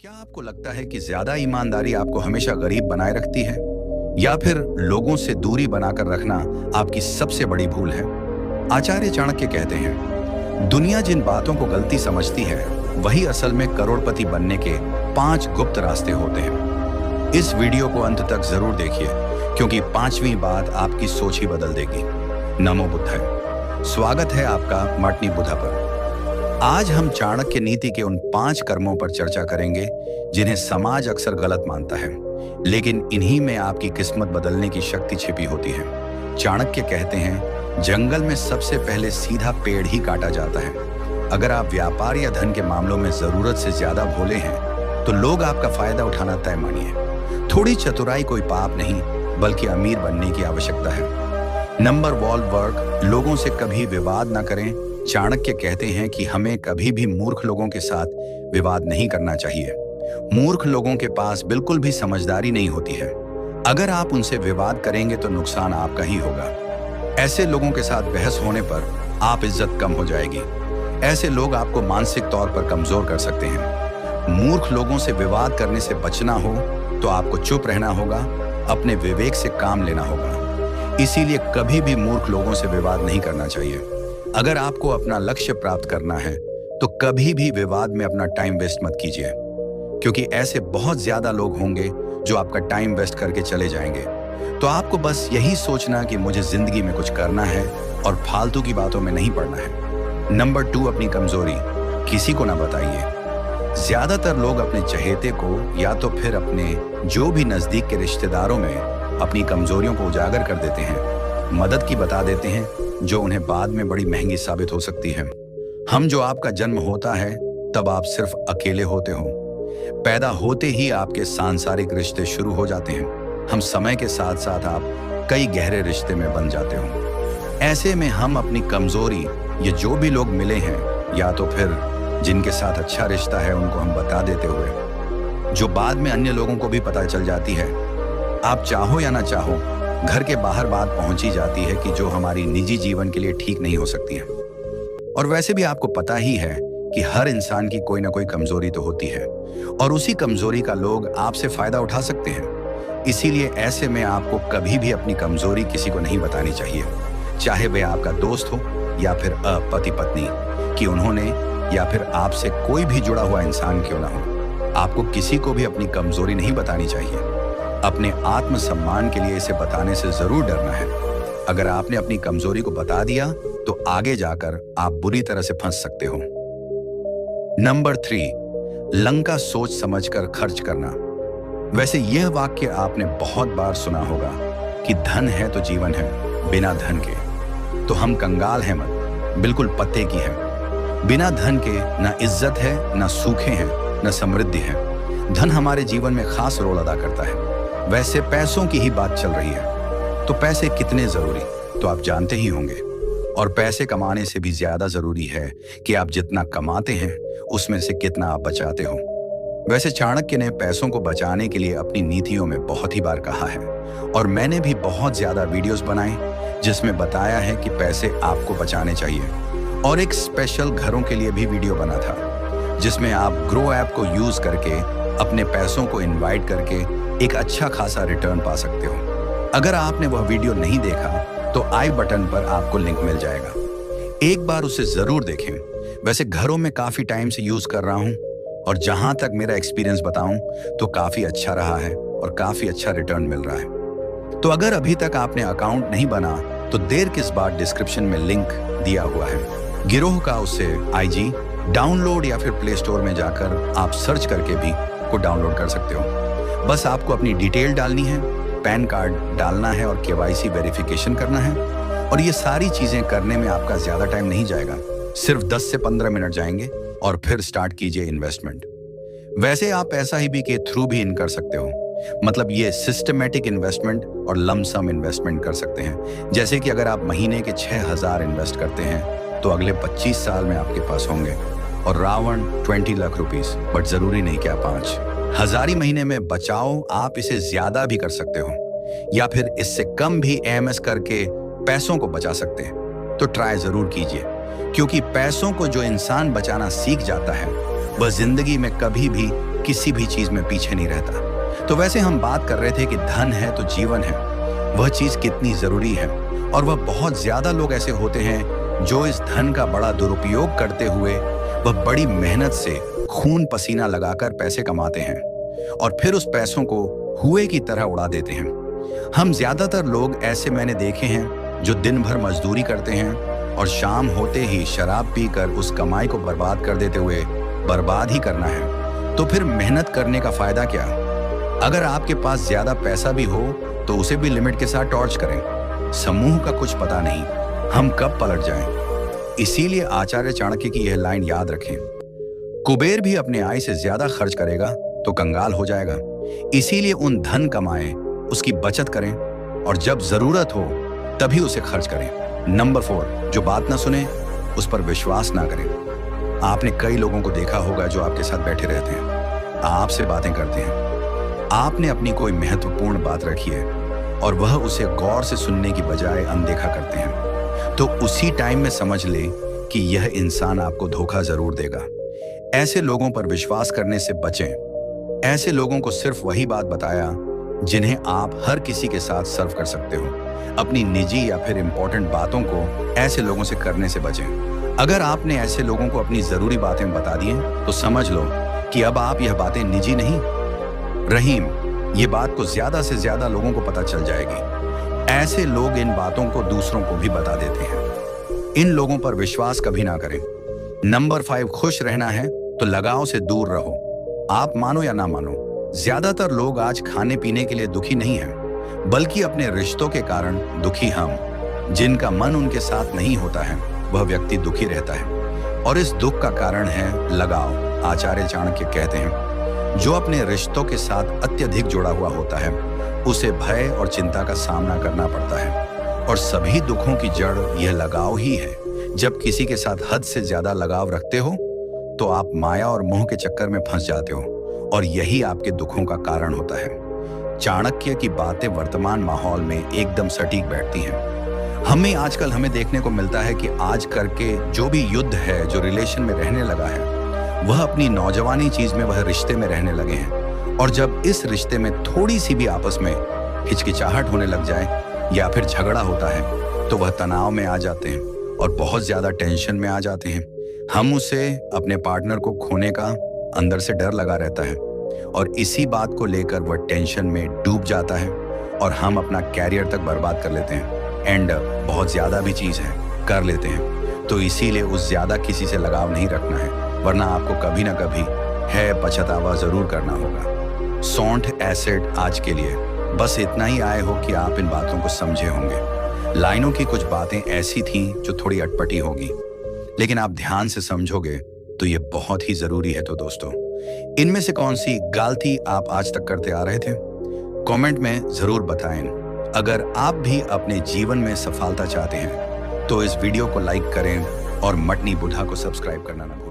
क्या आपको लगता है कि ज्यादा ईमानदारी आपको हमेशा गरीब बनाए रखती है, या फिर लोगों से दूरी बनाकर रखना आपकी सबसे बड़ी भूल है? आचार्य चाणक्य कहते हैं, दुनिया जिन बातों को गलती समझती है वही असल में करोड़पति बनने के 5 गुप्त रास्ते होते हैं। इस वीडियो को अंत तक जरूर देखिए, क्योंकि 5वीं बात आपकी सोच ही बदल देगी। नमो बुद्धाय। स्वागत है आपका मटनी बुधा पर। आज हम चाणक्य नीति के उन 5 कर्मों पर चर्चा करेंगे जिन्हें समाज अक्सर गलत मानता है, लेकिन इन्हीं में आपकी किस्मत बदलने की शक्ति छिपी होती है। चाणक्य कहते हैं, जंगल में सबसे पहले सीधा पेड़ ही काटा जाता है। अगर आप व्यापार या धन के मामलों में जरूरत से ज्यादा भोले हैं, तो लोग आपका फायदा उठाना तय मानिए। थोड़ी चतुराई कोई पाप नहीं, बल्कि अमीर बनने की आवश्यकता है। नंबर वॉल वर्क, लोगों से कभी विवाद न करें। चाणक्य कहते हैं कि हमें कभी भी मूर्ख लोगों के साथ विवाद नहीं करना चाहिए। मूर्ख लोगों के पास बिल्कुल भी समझदारी नहीं होती है। अगर आप उनसे विवाद करेंगे तो नुकसान आपका ही होगा। ऐसे लोगों के साथ बहस होने पर आप इज्जत कम हो जाएगी। ऐसे लोग आपको मानसिक तौर पर कमजोर कर सकते हैं। मूर्ख लोगों से विवाद करने से बचना हो तो आपको चुप रहना होगा, अपने विवेक से काम लेना होगा। इसीलिए कभी भी मूर्ख लोगों से विवाद नहीं करना चाहिए। अगर आपको अपना लक्ष्य प्राप्त करना है तो कभी भी विवाद में अपना टाइम वेस्ट मत कीजिए, क्योंकि ऐसे बहुत ज्यादा लोग होंगे जो आपका टाइम वेस्ट करके चले जाएंगे। तो आपको बस यही सोचना कि मुझे जिंदगी में कुछ करना है और फालतू की बातों में नहीं पड़ना है। नंबर 2, अपनी कमजोरी किसी को ना बताइए। ज्यादातर लोग अपने चहेते को या तो फिर अपने जो भी नजदीक के रिश्तेदारों में अपनी कमजोरियों को उजागर कर देते हैं, मदद की बता देते हैं, जो उन्हें बाद में बड़ी महंगी साबित हो सकती है। हम जो आपका जन्म होता है तब आप सिर्फ अकेले होते हो। पैदा होते ही आपके सांसारिक रिश्ते शुरू हो जाते हैं। हम समय के साथ साथ आप कई गहरे रिश्ते में बन जाते हो। ऐसे में हम अपनी कमजोरी, ये जो भी लोग मिले हैं या तो फिर जिनके साथ अच्छा रिश्ता है, उनको हम बता देते हुए, जो बाद में अन्य लोगों को भी पता चल जाती है। आप चाहो या ना चाहो, घर के बाहर बात पहुंची जाती है कि जो हमारी निजी जीवन के लिए ठीक नहीं हो सकती है। और वैसे भी आपको पता ही है कि हर इंसान की कोई ना कोई कमजोरी तो होती है, और उसी कमजोरी का लोग आपसे फायदा उठा सकते हैं। इसीलिए ऐसे में आपको कभी भी अपनी कमजोरी किसी को नहीं बतानी चाहिए, चाहे वह आपका दोस्त हो या फिर पति पत्नी कि उन्होंने, या फिर आपसे कोई भी जुड़ा हुआ इंसान क्यों ना हो। आपको किसी को भी अपनी कमजोरी नहीं बतानी चाहिए। अपने आत्मसम्मान के लिए इसे बताने से जरूर डरना है। अगर आपने अपनी कमजोरी को बता दिया तो आगे जाकर आप बुरी तरह से फंस सकते हो। नंबर 3, लंका सोच समझकर खर्च करना। वैसे यह वाक्य आपने बहुत बार सुना होगा कि धन है तो जीवन है, बिना धन के तो हम कंगाल हैं मत, बिल्कुल पत्ते की है। बिना धन के ना इज्जत है, ना सूखे हैं, ना समृद्धि है। धन हमारे जीवन में खास रोल अदा करता है। वैसे पैसों की ही बात चल रही है, तो पैसे कितने जरूरी तो आप जानते ही होंगे। और पैसे कमाने से भी ज्यादा जरूरी है कि आप जितना कमाते हैं उसमें से कितना आप बचाते हो। वैसे चाणक्य ने पैसों को बचाने के लिए अपनी नीतियों में बहुत ही बार कहा है, और मैंने भी बहुत ज्यादा वीडियोस बनाए जिसमें बताया है कि पैसे आपको बचाने चाहिए। और एक स्पेशल घरों के लिए भी वीडियो बना था, जिसमें आप ग्रो ऐप को यूज करके अपने पैसों को इन्वाइट करके एक अच्छा खासा रिटर्न पा सकते हो। अगर आपने वह वीडियो नहीं देखा तो आई बटन पर आपको लिंक मिल जाएगा, एक बार उसे जरूर देखें। वैसे घरों में काफी टाइम से यूज कर रहा हूं, और जहां तक मेरा एक्सपीरियंस बताऊं तो काफी अच्छा रहा है और काफी अच्छा रिटर्न मिल रहा है। तो अगर अभी तक आपने अकाउंट नहीं बना तो देर किस बात, डिस्क्रिप्शन में लिंक दिया हुआ है। गिरोह का उसे IG डाउनलोड या फिर प्ले स्टोर में जाकर आप सर्च करके भी को डाउनलोड कर सकते हो। बस आपको अपनी डिटेल डालनी है, पैन कार्ड डालना है और KYC वेरिफिकेशन करना है। और ये सारी चीजें करने में आपका ज्यादा टाइम नहीं जाएगा, सिर्फ 10 से 15 मिनट जाएंगे, और फिर स्टार्ट कीजिए इन्वेस्टमेंट। वैसे आप SIP के थ्रू भी इन कर सकते हो, मतलब ये सिस्टमेटिक इन्वेस्टमेंट और लमसम इन्वेस्टमेंट कर सकते हैं। जैसे कि अगर आप महीने के 6000 इन्वेस्ट करते हैं तो अगले 25 साल में आपके पास होंगे, और रावण 20 लाख रुपीस, बट जरूरी नहीं क्या 5 हजारी महीने में बचाओ। आप इसे ज्यादा भी कर सकते हो, या फिर इससे कम भी AMS करके पैसों को बचा सकते हैं। तो ट्राई जरूर कीजिए, क्योंकि पैसों को जो इंसान बचाना सीख जाता है वह जिंदगी में कभी भी किसी भी चीज में पीछे नहीं रहता। तो वैसे हम बात कर रहे थे कि धन है तो जीवन है, वह चीज कितनी जरूरी है। और वह बहुत ज्यादा लोग ऐसे होते हैं जो इस धन का बड़ा दुरुपयोग करते हुए वह बड़ी मेहनत से खून पसीना लगाकर पैसे कमाते हैं और फिर उस पैसों को हुए की तरह उड़ा देते हैं। हम ज्यादातर लोग ऐसे मैंने देखे हैं जो दिन भर मजदूरी करते हैं और शाम होते ही शराब पीकर उस कमाई को बर्बाद कर देते हुए बर्बाद ही करना है। तो फिर मेहनत करने का फायदा क्या? अगर आपके पास ज्यादा पैसा भी हो तो उसे भी लिमिट के साथ टॉर्च करें। समूह का कुछ पता नहीं हम कब पलट जाएं। इसीलिए आचार्य चाणक्य की यह लाइन याद रखें, कुबेर भी अपने आय से ज्यादा खर्च करेगा तो कंगाल हो जाएगा। इसीलिए उन धन कमाएं, उसकी बचत करें और जब जरूरत हो तभी उसे खर्च करें। नंबर 4, जो बात ना सुने उस पर विश्वास ना करें। आपने कई लोगों को देखा होगा जो आपके साथ बैठे रहते हैं, आपसे बातें करते हैं, आपने अपनी कोई महत्वपूर्ण बात रखी है और वह उसे गौर से सुनने की बजाय अनदेखा करते हैं। तो उसी टाइम में समझ ले कि यह इंसान आपको धोखा जरूर देगा। ऐसे लोगों पर विश्वास करने से बचें। ऐसे लोगों को सिर्फ वही बात बताया जिन्हें आप हर किसी के साथ सर्व कर सकते हो। अपनी निजी या फिर इंपॉर्टेंट बातों को ऐसे लोगों से करने से बचें। अगर आपने ऐसे लोगों को अपनी जरूरी बातें बता दी हैं तो समझ लो कि अब आप यह बातें निजी नहीं रहीम, ये बात को ज्यादा से ज्यादा लोगों को पता चल जाएगी। ऐसे लोग इन बातों को दूसरों को भी बता देते हैं। इन लोगों पर विश्वास कभी ना करें। नंबर 5, खुश रहना है तो लगाव से दूर रहो। आप मानो या ना मानो, ज्यादातर लोग आज खाने पीने के लिए दुखी नहीं हैं, बल्कि अपने रिश्तों के कारण दुखी हम। जिनका मन उनके साथ नहीं होता है वह व्यक्ति दुखी रहता है और इस दुख का कारण है लगाव। आचार्य चाणक्य कहते हैं, जो अपने रिश्तों के साथ अत्यधिक जुड़ा हुआ होता है उसे भय और चिंता का सामना करना पड़ता है और सभी दुखों की जड़ यह लगाव ही है। जब किसी के साथ हद से ज्यादा लगाव रखते हो तो आप माया और मोह के चक्कर में फंस जाते हो और यही आपके दुखों का कारण होता है। चाणक्य की बातें वर्तमान माहौल में एकदम सटीक बैठती हैं। हमें देखने को मिलता है कि आज करके जो भी युद्ध है, जो रिलेशन में रहने लगा है, वह अपनी नौजवानी चीज में, वह रिश्ते में रहने लगे हैं। और जब इस रिश्ते में थोड़ी सी भी आपस में हिचकिचाहट होने लग जाए या फिर झगड़ा होता है तो वह तनाव में आ जाते हैं और बहुत ज्यादा टेंशन में आ जाते हैं। हम उसे अपने पार्टनर को खोने का अंदर से डर लगा रहता है और इसी बात को लेकर वह टेंशन में डूब जाता है और हम अपना कैरियर तक बर्बाद कर लेते हैं। एंड बहुत ज्यादा भी चीज है कर लेते हैं। तो इसीलिए उस ज्यादा किसी से लगाव नहीं रखना है, वरना आपको कभी ना कभी है पछतावा जरूर करना होगा। सौंठ एसिड आज के लिए बस इतना ही आए हो कि आप इन बातों को समझे होंगे। लाइनों की कुछ बातें ऐसी थीं जो थोड़ी अटपटी होगी, लेकिन आप ध्यान से समझोगे तो ये बहुत ही जरूरी है। तो दोस्तों, इनमें से कौन सी गलती आप आज तक करते आ रहे थे? कमेंट में जरूर बताएं। अगर आप भी अपने जीवन में सफलता चाहते हैं तो इस वीडियो को लाइक करें और मटनी बुढ़ा को सब्सक्राइब करना ना भूलें।